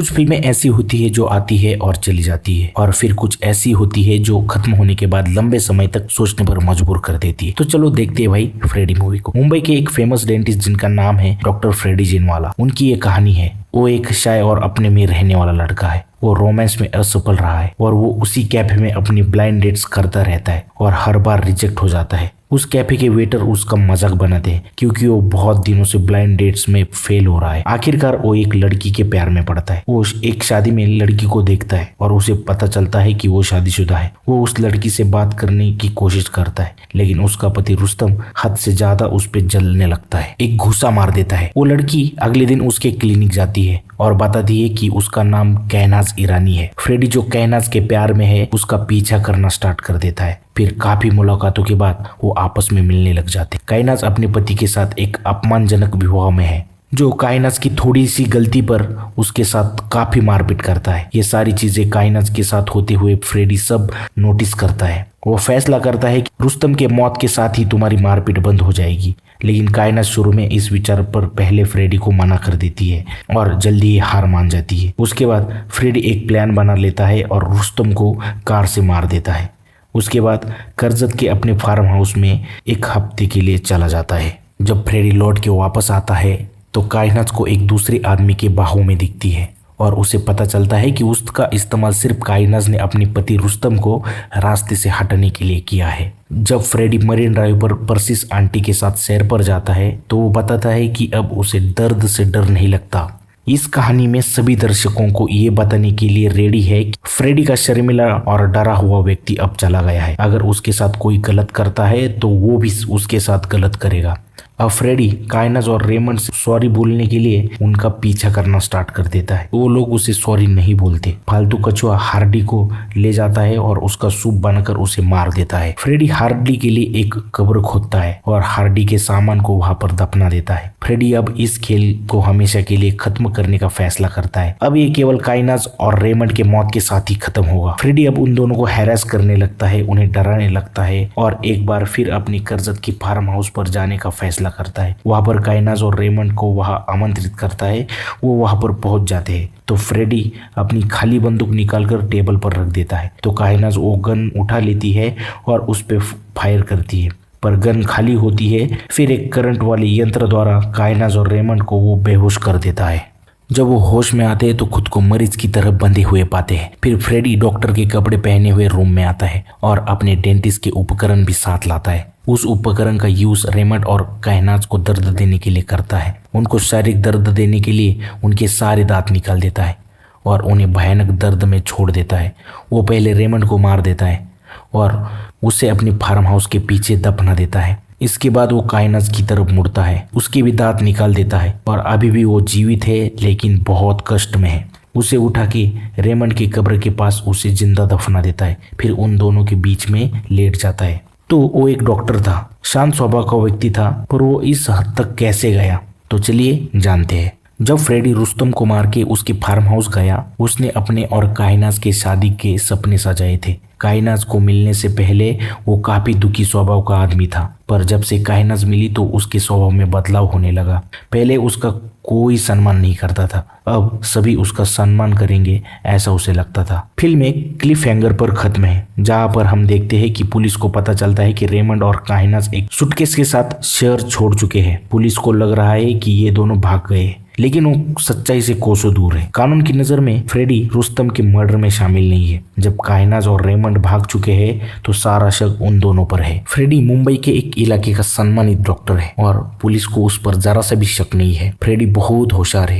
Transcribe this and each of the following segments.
कुछ फिल्में ऐसी होती है जो आती है और चली जाती है, और फिर कुछ ऐसी होती है जो खत्म होने के बाद लंबे समय तक सोचने पर मजबूर कर देती है। तो चलो देखते हैं भाई फ्रेडी मूवी को। मुंबई के एक फेमस डेंटिस्ट जिनका नाम है डॉक्टर फ्रेडी जिनवाला, उनकी ये कहानी है। वो एक शाय और अपने में रहने वाला लड़का है। वो रोमांस में असफल रहा है और वो उसी कैफे में अपनी ब्लाइंड डेट्स करता रहता है और हर बार रिजेक्ट हो जाता है। उस कैफे के वेटर उसका मजाक बनाते हैं क्योंकि वो बहुत दिनों से ब्लाइंड डेट्स में फेल हो रहा है। आखिरकार वो एक लड़की के प्यार में पड़ता है। वो एक शादी में लड़की को देखता है और उसे पता चलता है कि वो शादीशुदा है। वो उस लड़की से बात करने की कोशिश करता है, लेकिन उसका पति रुस्तम हद से ज्यादा उस पर जलने लगता है, एक घूंसा मार देता है। वो लड़की अगले दिन उसके क्लिनिक जाती है और बताती है कि उसका नाम कहनाज ईरानी है। फ्रेडी जो कहनाज के प्यार में है उसका पीछा करना स्टार्ट कर देता है। फिर काफी मुलाकातों के बाद वो आपस में मिलने लग जाते। कहनाज अपने पति के साथ एक अपमानजनक विवाह में है, जो कायनाज की थोड़ी सी गलती पर उसके साथ काफी मारपीट करता है। ये सारी चीजें कायनाज के साथ होते हुए फ्रेडी सब नोटिस करता है। वो फैसला करता है कि रुस्तम के मौत के साथ ही तुम्हारी मारपीट बंद हो जाएगी, लेकिन कायनाज शुरू में इस विचार पर पहले फ्रेडी को मना कर देती है और जल्दी ही हार मान जाती है। उसके बाद फ्रेडी एक प्लान बना लेता है और रुस्तम को कार से मार देता है। उसके बाद करजत के अपने फार्म हाउस में एक हफ्ते के लिए चला जाता है। जब फ्रेडी लौट के वापस आता है तो कायनाज को एक दूसरे आदमी के बाहों में दिखती है और उसे पता चलता है कि उसका इस्तेमाल सिर्फ कायनाज ने अपने पति रुस्तम को रास्ते से हटाने के लिए किया है। जब फ्रेडी मरीन ड्राइव पर परसिस आंटी के साथ सैर पर जाता है तो वो बताता है कि अब उसे दर्द से डर नहीं लगता। इस कहानी में सभी दर्शकों को ये बताने के लिए रेडी है कि फ्रेडी का शर्मिला और डरा हुआ व्यक्ति अब चला गया है। अगर उसके साथ कोई गलत करता है तो वो भी उसके साथ गलत करेगा। अब फ्रेडी कायनाज और रेमंड से सॉरी बोलने के लिए उनका पीछा करना स्टार्ट कर देता है। वो लोग उसे सॉरी नहीं बोलते। फालतू कछुआ हार्डी को ले जाता है और उसका सूप बनकर उसे मार देता है। फ्रेडी हार्डी के लिए एक कब्र खोदता है और हार्डी के सामान को वहां पर दफना देता है। फ्रेडी अब इस खेल को हमेशा के लिए खत्म करने का फैसला करता है। अब ये केवल कायनाज और रेमंड के मौत के साथ ही खत्म होगा। फ्रेडी अब उन दोनों को हैरेस करने लगता है, उन्हें डराने लगता है और एक बार फिर अपनी करजत की फार्म हाउस पर जाने का फैसला करता है। वहां पर कायनाज और रेमंड को वहां आमंत्रित करता है। वो वहां पर पहुंच जाते हैं तो फ्रेडी अपनी खाली बंदूक निकालकर टेबल पर रख देता है। तो कायनाज वो गन उठा लेती है और उस पर फायर करती है, पर गन खाली होती है। फिर एक करंट वाले यंत्र द्वारा कायनाज और रेमंड को वो बेहोश कर देता है। जब वो होश में आते हैं तो खुद को मरीज की तरह बंधे हुए पाते हैं। फिर फ्रेडी डॉक्टर के कपड़े पहने हुए रूम में आता है और अपने डेंटिस्ट के उपकरण भी साथ लाता है। उस उपकरण का यूज रेमंड और कहनाज को दर्द देने के लिए करता है। उनको शारीरिक दर्द देने के लिए उनके सारे दांत निकाल देता है और उन्हें भयानक दर्द में छोड़ देता है। वो पहले रेमंड को मार देता है और उसे अपनी फार्म हाउस के पीछे दफना देता है। इसके बाद वो कायनाज की तरफ मुड़ता है, उसके भी दांत निकाल देता है और अभी भी वो जीवित है लेकिन बहुत कष्ट में है। उसे उठा के रेमंड की कब्र के पास उसे जिंदा दफना देता है। फिर उन दोनों के बीच में लेट जाता है। तो वो एक डॉक्टर था, शांत स्वभाव का व्यक्ति था, पर वो इस हद तक कैसे गया तो चलिए जानते हैं। जब फ्रेडी रुस्तम को मार के उसके फार्म हाउस गया, उसने अपने और कायनाज के शादी के सपने सजाए थे। कायनाज को मिलने से पहले वो काफी दुखी स्वभाव का आदमी था, पर जब से कायनाज मिली तो उसके स्वभाव में बदलाव होने लगा। पहले उसका कोई सम्मान नहीं करता था, अब सभी उसका सम्मान करेंगे ऐसा उसे लगता था। फिल्म एक क्लिफ हैंगर पर खत्म है, जहाँ पर हम देखते हैं कि पुलिस को पता चलता है कि रेमंड और कायनाज एक सूटकेस के साथ शहर छोड़ चुके हैं। पुलिस को लग रहा है कि ये दोनों भाग गए, लेकिन वो सच्चाई से कोसों दूर है। कानून की नजर में फ्रेडी रुस्तम के मर्डर में शामिल नहीं है। जब कायनाज और रेमंड भाग चुके हैं तो सारा शक उन दोनों पर है। फ्रेडी मुंबई के एक इलाके का सम्मानित डॉक्टर है और पुलिस को उस पर जरा सा भी शक नहीं है। फ्रेडी बहुत होशियार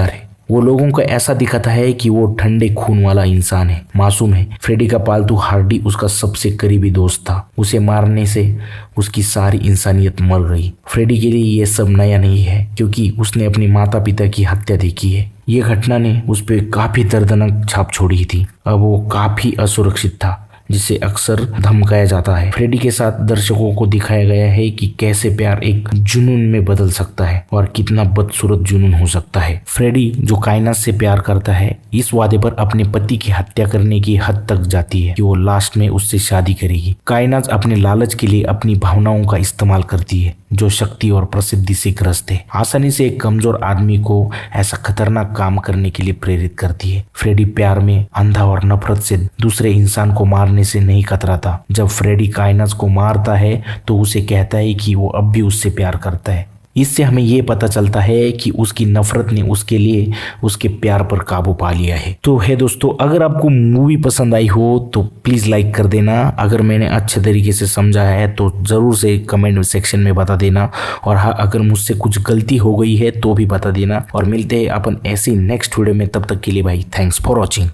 है। वो लोगों को ऐसा दिखाता है कि वो ठंडे खून वाला इंसान है, मासूम है। फ्रेडी का पालतू हार्डी उसका सबसे करीबी दोस्त था। उसे मारने से उसकी सारी इंसानियत मर गई। फ्रेडी के लिए ये सब नया नहीं है, क्योंकि उसने अपने माता पिता की हत्या देखी है। ये घटना ने उस पर काफी दर्दनाक छाप छोड़ी थी। अब वो काफी असुरक्षित था, जिसे अक्सर धमकाया जाता है। फ्रेडी के साथ दर्शकों को दिखाया गया है कि कैसे प्यार एक जुनून में बदल सकता है और कितना बदसूरत जुनून हो सकता है। फ्रेडी जो कायनाज से प्यार करता है, इस वादे पर अपने पति की हत्या करने की हद तक जाती है कि वो लास्ट में उससे शादी करेगी। कायनाज अपने लालच के लिए अपनी भावनाओं का इस्तेमाल करती है, जो शक्ति और प्रसिद्धि से ग्रस्त है, आसानी से एक कमजोर आदमी को ऐसा खतरनाक काम करने के लिए प्रेरित करती है। फ्रेडी प्यार में अंधा और नफरत से दूसरे इंसान को मारने से नहीं कतराता। जब फ्रेडी काइनास को मारता है तो उसे कहता है कि वो अब भी उससे प्यार करता है। इससे हमें ये पता चलता है कि उसकी नफरत ने उसके लिए उसके प्यार पर काबू पा लिया है। तो है दोस्तों, अगर आपको मूवी पसंद आई हो तो प्लीज लाइक कर देना। अगर मैंने अच्छे तरीके से समझाया है तो जरूर से कमेंट सेक्शन में बता देना। और हाँ, अगर मुझसे कुछ गलती हो गई है तो भी बता देना। और मिलते हैं अपन ऐसी नेक्स्ट वीडियो में, तब तक के लिए भाई थैंक्स फॉर वॉचिंग।